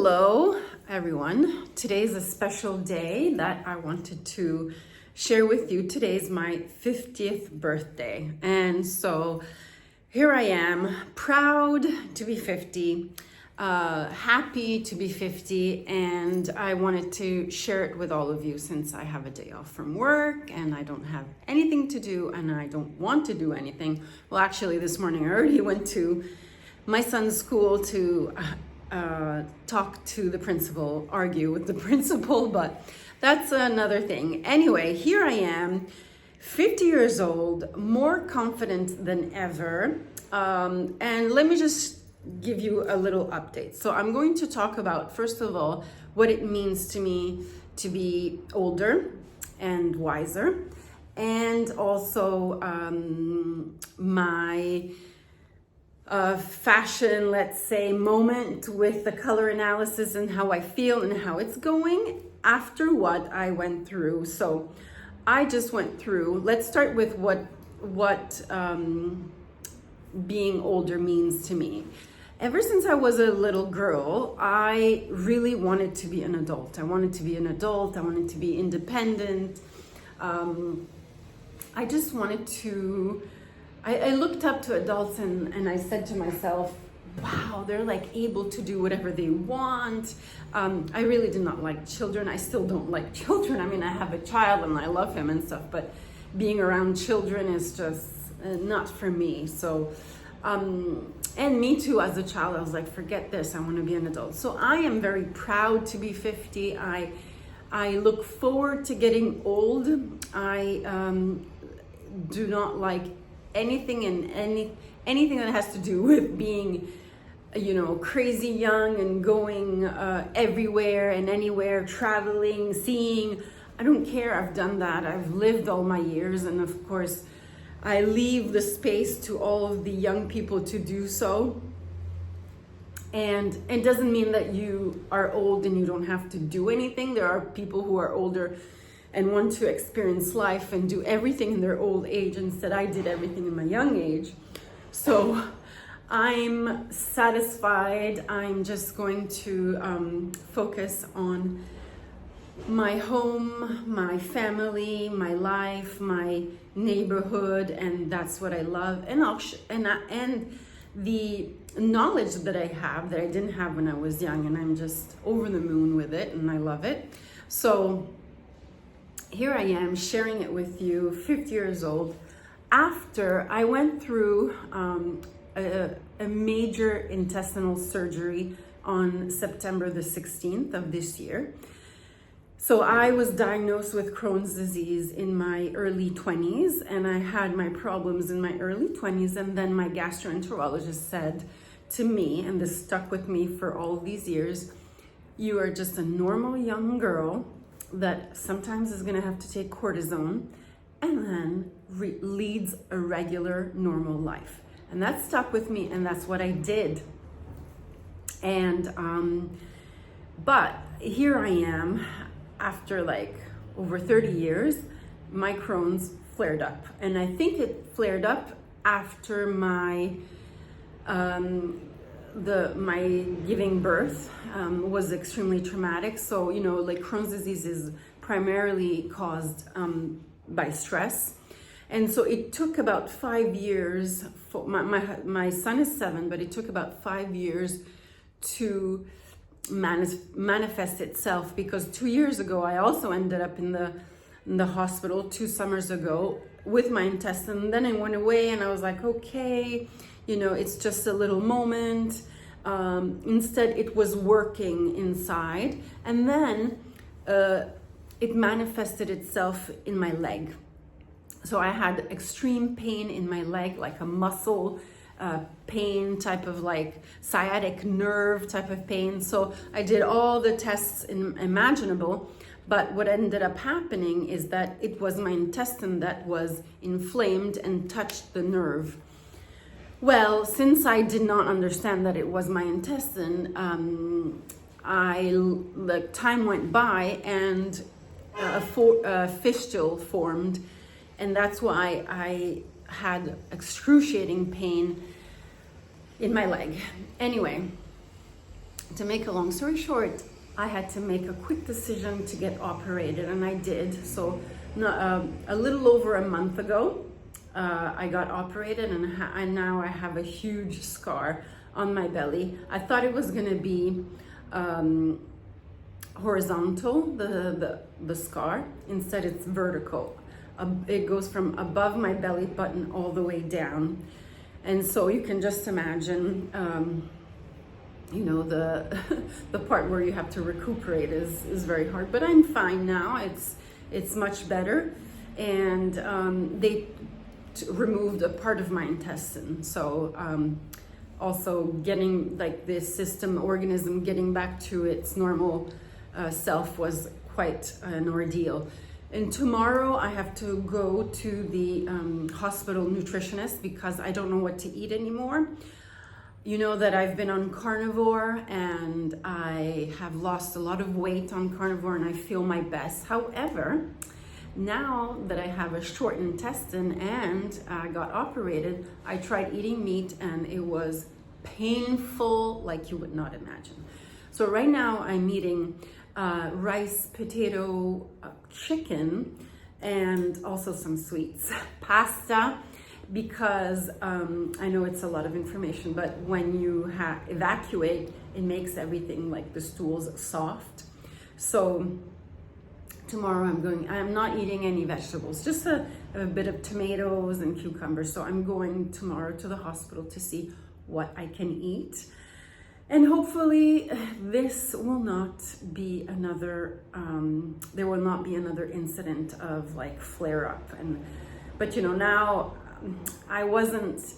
Hello, everyone. Today's a special day that I wanted to share with you. Today's my 50th birthday. And so here I am, proud to be 50, happy to be 50, and I wanted to share it with all of you since I have a day off from work and I don't have anything to do and I don't want to do anything. Well, actually, this morning I already went to my son's school to talk to the principal, argue with the principal, but that's another thing. Anyway, here I am, 50 years old, more confident than ever. And let me just give you a little update. So I'm going to talk about, first of all, what it means to me to be older and wiser, and also my fashion, let's say, moment with the color analysis and how I feel and how it's going after what I went through. So I just went through, let's start with what being older means to me. Ever since I was a little girl, I really wanted to be an adult. I wanted to be an adult. I wanted to be independent. I just wanted to, I looked up to adults and I said to myself, wow, they're like able to do whatever they want. I really did not like children. I still don't like children. I mean, I have a child and I love him and stuff, but being around children is just not for me. So, and me too, as a child, I was like, forget this, I want to be an adult. So I am very proud to be 50. I look forward to getting old. I do not like anything anything that has to do with being, crazy young and going everywhere and anywhere, traveling, seeing. I don't care. I've done that. I've lived all my years, and of course I leave the space to all of the young people to do so. And it doesn't mean that you are old and you don't have to do anything. There are people who are older and want to experience life and do everything in their old age. Instead, I did everything in my young age. So I'm satisfied. I'm just going to focus on my home, my family, my life, my neighborhood, and that's what I love. And the knowledge that I have that I didn't have when I was young, and I'm just over the moon with it, and I love it. So here I am sharing it with you, 50 years old, after I went through a major intestinal surgery on September the 16th of this year. So I was diagnosed with Crohn's disease in my early 20s, and I had my problems in my early 20s, and then my gastroenterologist said to me, and this stuck with me for all these years, you are just a normal young girl that sometimes is going to have to take cortisone and then leads a regular normal life. And that stuck with me, and that's what I did. And but here I am after like over 30 years, my Crohn's flared up, and I think it flared up after my my giving birth was extremely traumatic. So, like Crohn's disease is primarily caused by stress. And so it took about 5 years for my son is 7, but it took about 5 years to manifest itself, because 2 years ago, I also ended up in the hospital 2 summers ago with my intestine. Then I went away and I was like, okay, it's just a little moment. Instead, it was working inside, and then it manifested itself in my leg. So I had extreme pain in my leg, like a muscle pain, type of like sciatic nerve type of pain. So I did all the tests imaginable, but what ended up happening is that it was my intestine that was inflamed and touched the nerve. Well, since I did not understand that it was my intestine, time went by and a fistule formed, and that's why I had excruciating pain in my leg. Anyway, to make a long story short, I had to make a quick decision to get operated, and I did. So a little over a month ago, I got operated, and now I have a huge scar on my belly. I thought it was gonna be horizontal, the scar. Instead, it's vertical. It goes from above my belly button all the way down. And so you can just imagine, you know, the part where you have to recuperate is very hard, but I'm fine now. It's much better. And they removed a part of my intestine. So also getting like this organism getting back to its normal self was quite an ordeal. And tomorrow I have to go to the hospital nutritionist because I don't know what to eat anymore. You know that I've been on carnivore and I have lost a lot of weight on carnivore and I feel my best. However, now that I have a short intestine and I got operated, I tried eating meat and it was painful like you would not imagine. So right now I'm eating rice, potato, chicken, and also some sweets, pasta, because I know it's a lot of information, but when you evacuate, it makes everything like the stools soft. So tomorrow I'm not eating any vegetables, just a bit of tomatoes and cucumbers. So I'm going tomorrow to the hospital to see what I can eat. And hopefully this will not be another, there will not be another incident of like flare up. But you know, now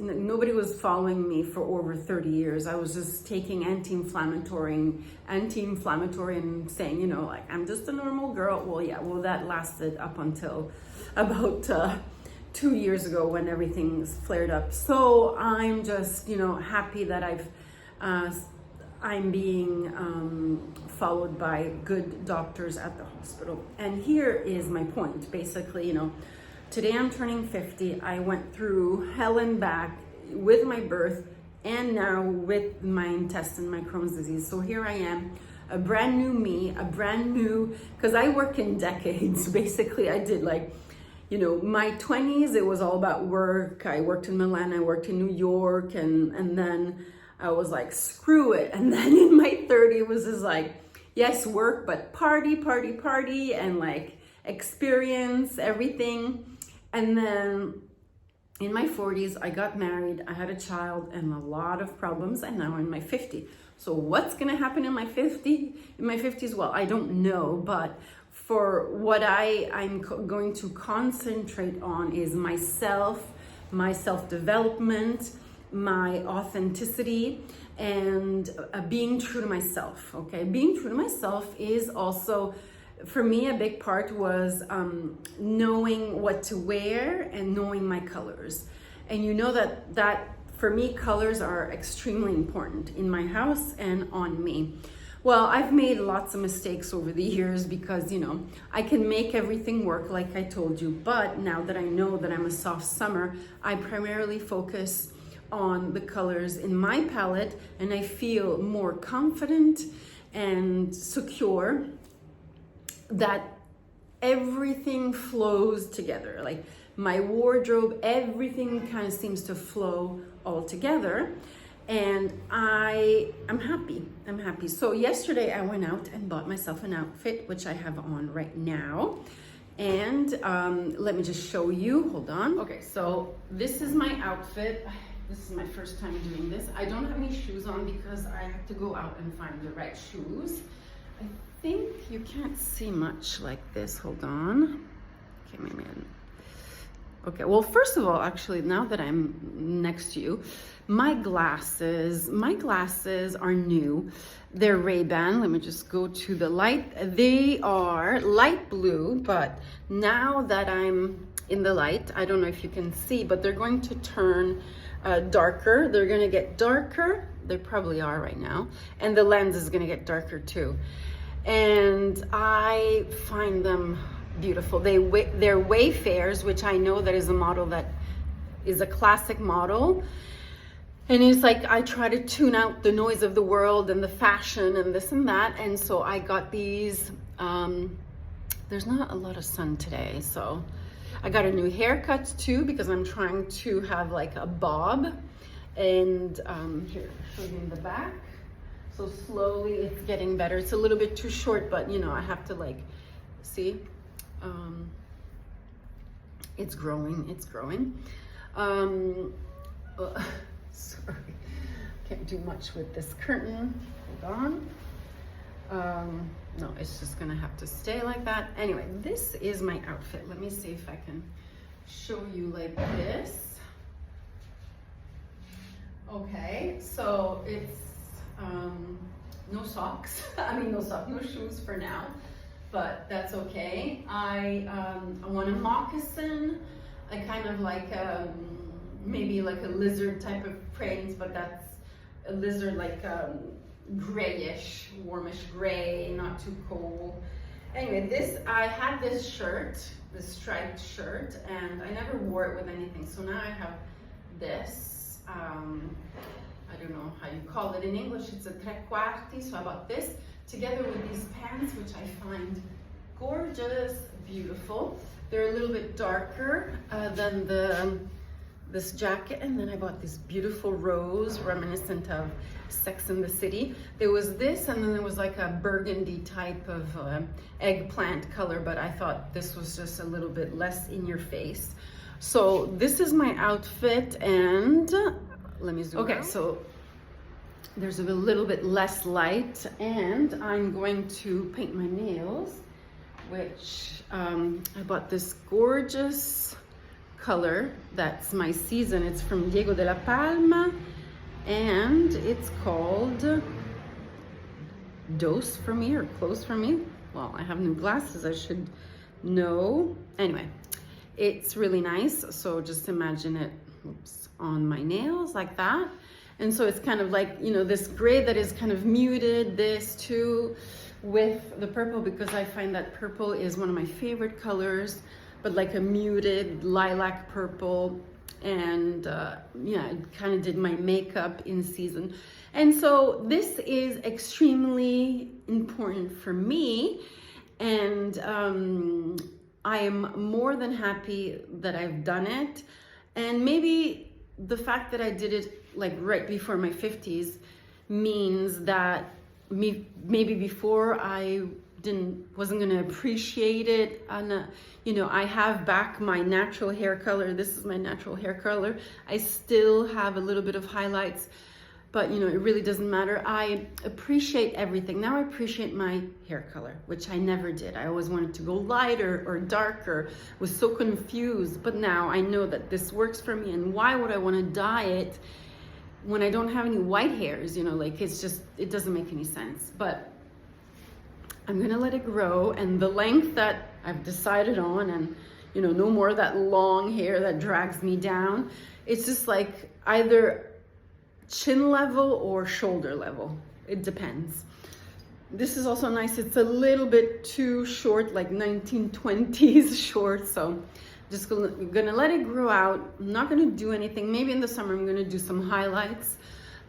nobody was following me for over 30 years. I was just taking anti-inflammatory and saying, you know, like, I'm just a normal girl. Well, yeah, well, that lasted up until about 2 years ago when everything's flared up. So I'm just, you know, happy that I'm being followed by good doctors at the hospital. And here is my point. Basically, you know, today I'm turning 50. I went through hell and back with my birth and now with my intestine, my Crohn's disease. So here I am, a brand new me, because I work in decades. Basically, I did like, you know, my 20s, it was all about work. I worked in Milan, I worked in New York, and then I was like, screw it. And then in my 30s, it was just like, yes, work, but party, and like experience everything. And then in my 40s, I got married, I had a child and a lot of problems, and now I'm in my 50s. So what's gonna happen in my 50s? Well, I don't know, but for what I'm going to concentrate on is myself, my self-development, my authenticity, and being true to myself, okay? Being true to myself is also, for me, a big part was knowing what to wear and knowing my colors. And you know that for me, colors are extremely important in my house and on me. Well, I've made lots of mistakes over the years because, you know, I can make everything work like I told you, but now that I know that I'm a soft summer, I primarily focus on the colors in my palette and I feel more confident and secure that everything flows together. Like my wardrobe, everything kind of seems to flow all together. And I'm happy. So yesterday I went out and bought myself an outfit, which I have on right now. And let me just show you, hold on. Okay, so this is my outfit. This is my first time doing this. I don't have any shoes on because I have to go out and find the right shoes. I think you can't see much like this, hold on. Okay, maybe okay, well, first of all, actually, now that I'm next to you, my glasses are new. They're Ray-Ban. Let me just go to the light. They are light blue, but now that I'm in the light, I don't know if you can see, but they're going to turn darker. They're gonna get darker. They probably are right now. And the lens is gonna get darker too. And I find them beautiful. They're Wayfarers, which I know that is a model that is a classic model. And it's like I try to tune out the noise of the world and the fashion and this and that. And so I got these, there's not a lot of sun today. So I got a new haircut too, because I'm trying to have like a bob. And here, show you in the back. So slowly it's getting better. It's a little bit too short, but you know, I have to like, see, it's growing, it's growing. Sorry, can't do much with this curtain. Hold on. No, it's just gonna have to stay like that. Anyway, this is my outfit. Let me see if I can show you like this. Okay, so it's no socks. I mean, no socks, no shoes for now, but that's okay. I want a moccasin. I kind of like maybe like a lizard type of print, but that's a lizard like grayish, warmish gray, not too cold. Anyway, this, I had this shirt, this striped shirt, and I never wore it with anything. So now I have this, I don't know how you call it in English, it's a tre quarti. So I bought this together with these pants, which I find gorgeous, beautiful. They're a little bit darker than this jacket, and then I bought this beautiful rose reminiscent of Sex and the City. There was this, and then there was like a burgundy type of eggplant color, but I thought this was just a little bit less in your face. So this is my outfit, and let me zoom out. So there's a little bit less light, and I'm going to paint my nails, which I bought this gorgeous color. That's my season. It's from Diego de la Palma, and it's called Dose for me, or Close for me. Well, I have new glasses, I should know. Anyway, it's really nice. So just imagine it, oops, on my nails like that. And so it's kind of like, you know, this gray that is kind of muted, this too, with the purple, because I find that purple is one of my favorite colors, but like a muted lilac purple. And yeah, I kind of did my makeup in season. And so this is extremely important for me. And I am more than happy that I've done it. And maybe the fact that I did it like right before my 50s means that maybe before I wasn't gonna appreciate it. And you know, I have back my natural hair color. This is my natural hair color. I still have a little bit of highlights, but you know, it really doesn't matter. I appreciate everything. Now I appreciate my hair color, which I never did. I always wanted to go lighter or darker, was so confused. But now I know that this works for me, and why would I want to dye it when I don't have any white hairs? You know, like it's just, it doesn't make any sense. But I'm gonna let it grow, and the length that I've decided on, and you know, no more that long hair that drags me down. It's just like either chin level or shoulder level. It depends. This is also nice. It's a little bit too short, like 1920s short. So just gonna let it grow out. I'm not gonna do anything. Maybe in the summer I'm gonna do some highlights.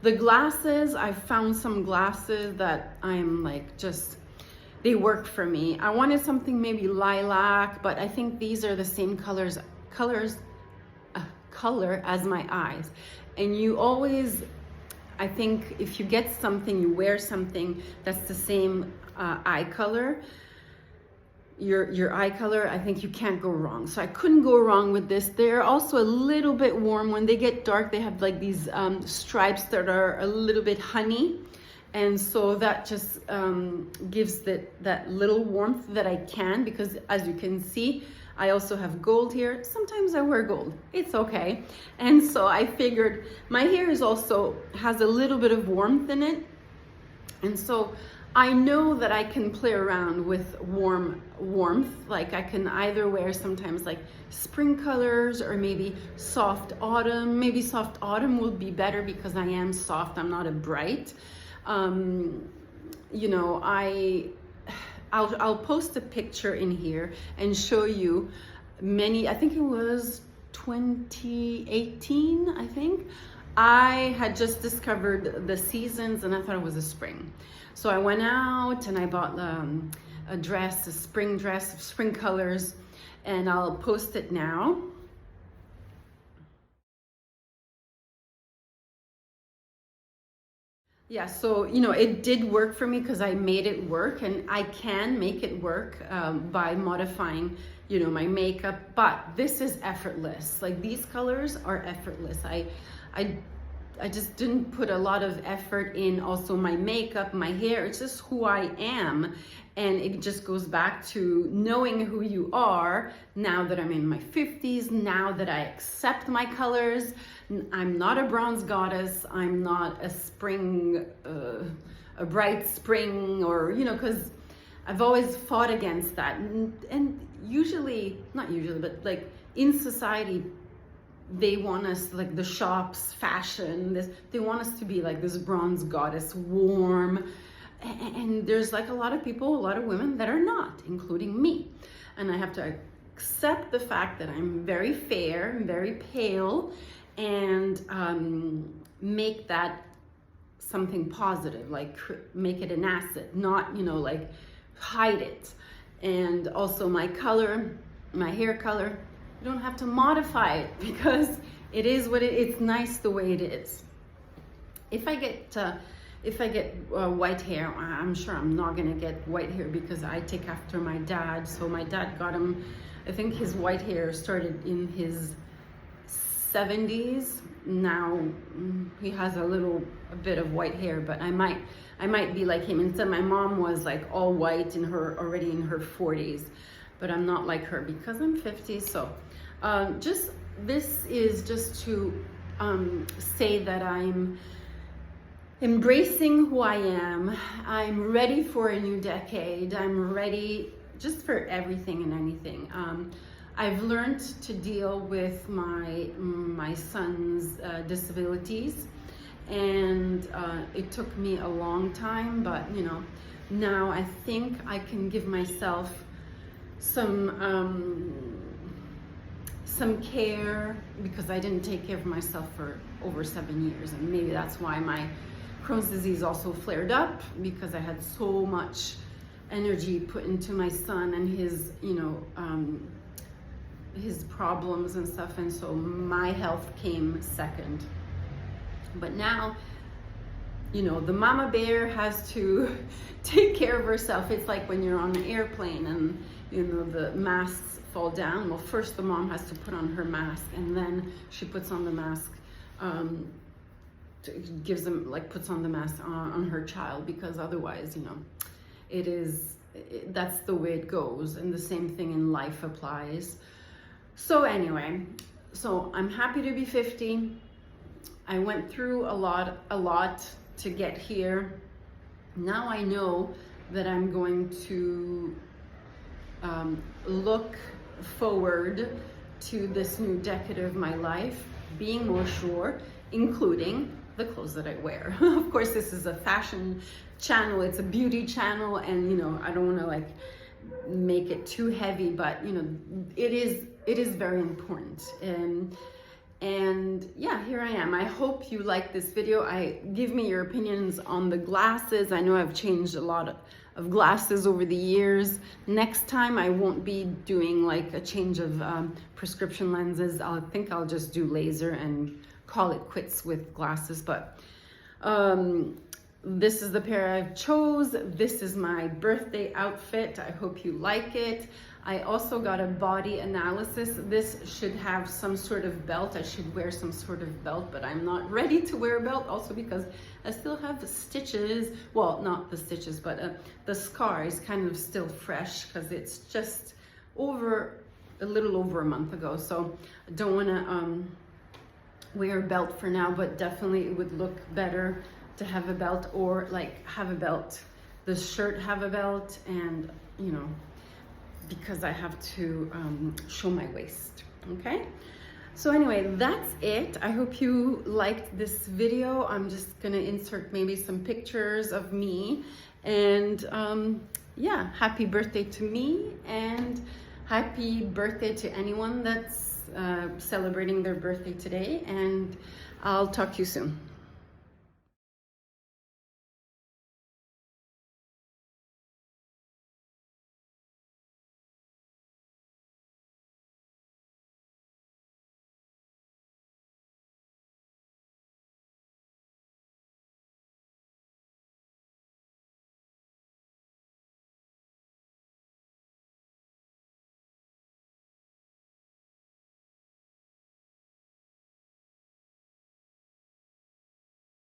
The glasses, I found some glasses that I'm like just, they work for me. I wanted something maybe lilac, but I think these are the same color as my eyes. And you always, I think if you get something, you wear something that's the same eye color, your eye color, I think you can't go wrong. So I couldn't go wrong with this. They're also a little bit warm. When they get dark, they have like these stripes that are a little bit honey. And so that just gives that little warmth that I can, because as you can see, I also have gold here. Sometimes I wear gold, it's okay. And so I figured my hair has a little bit of warmth in it. And so I know that I can play around with warmth. Like I can either wear sometimes like spring colors or maybe soft autumn. Maybe soft autumn will be better because I am soft, I'm not a bright. You know, I'll post a picture in here and show you many, I think it was 2018, I think. I had just discovered the seasons and I thought it was a spring. So I went out and I bought a dress, a spring dress of spring colors, and I'll post it now. Yeah, so it did work for me because I made it work, and I can make it work by modifying my makeup, but this is effortless. Like, these colors are effortless. I just didn't put a lot of effort in also my makeup, my hair. It's just who I am. And it just goes back to knowing who you are now that I'm in my 50s, now that I accept my colors. I'm not a bronze goddess. I'm not a spring, a bright spring, or, because I've always fought against that. And usually, not usually, but like in society, they want us, like the shops, fashion, they want us to be like this bronze goddess, warm. And there's like a lot of people, a lot of women that are not, including me. And I have to accept the fact that I'm very fair and very pale, and make that something positive, like make it an asset, not, like hide it. And also my color, my hair color, you don't have to modify it because it is what it's nice the way it is. If I get white hair, I'm sure I'm not gonna get white hair because I take after my dad. So my dad got him, I think his white hair started in his 70s. Now he has a bit of white hair, but I might be like him. Instead, my mom was like all white already in her 40s, but I'm not like her because I'm 50. So this is just to say that I'm embracing who I am. I'm ready for a new decade. I'm ready just for everything and anything. I've learned to deal with my son's disabilities, and it took me a long time, but now I think I can give myself some care, because I didn't take care of myself for over 7 years, and maybe that's why my Crohn's disease also flared up, because I had so much energy put into my son and his problems and stuff, and so my health came second. But now, the mama bear has to take care of herself. It's like when you're on an airplane and the masks fall down. Well, first the mom has to put on her mask, and then she puts on the mask, puts on the mask on her child, because otherwise, that's the way it goes, and the same thing in life applies. So anyway, I'm happy to be 50. I went through a lot to get here. Now I know that I'm going to look forward to this new decade of my life, being more sure, including the clothes that I wear. Of course, this is a fashion channel, it's a beauty channel, and I don't want to like make it too heavy, but it is very important. And yeah, here I am. I hope you like this video. Give me your opinions on the glasses. I know I've changed a lot of glasses over the years. Next time I won't be doing like a change of prescription lenses. I think I'll just do laser and call it quits with glasses. But this is the pair I've chose. This is my birthday outfit. I hope you like it. I also got a body analysis. This should have some sort of belt. I should wear some sort of belt, but I'm not ready to wear a belt, also because I still have stitches. Well, not the stitches, but the scar is kind of still fresh because it's just a little over a month ago. So I don't want to wear a belt for now, but definitely it would look better to have a belt, or like have a belt, the shirt have a belt, and because I have to show my waist. Okay, so anyway, that's it. I hope you liked this video. I'm just gonna insert maybe some pictures of me, and yeah, happy birthday to me, and happy birthday to anyone that's celebrating their birthday today. And I'll talk to you soon.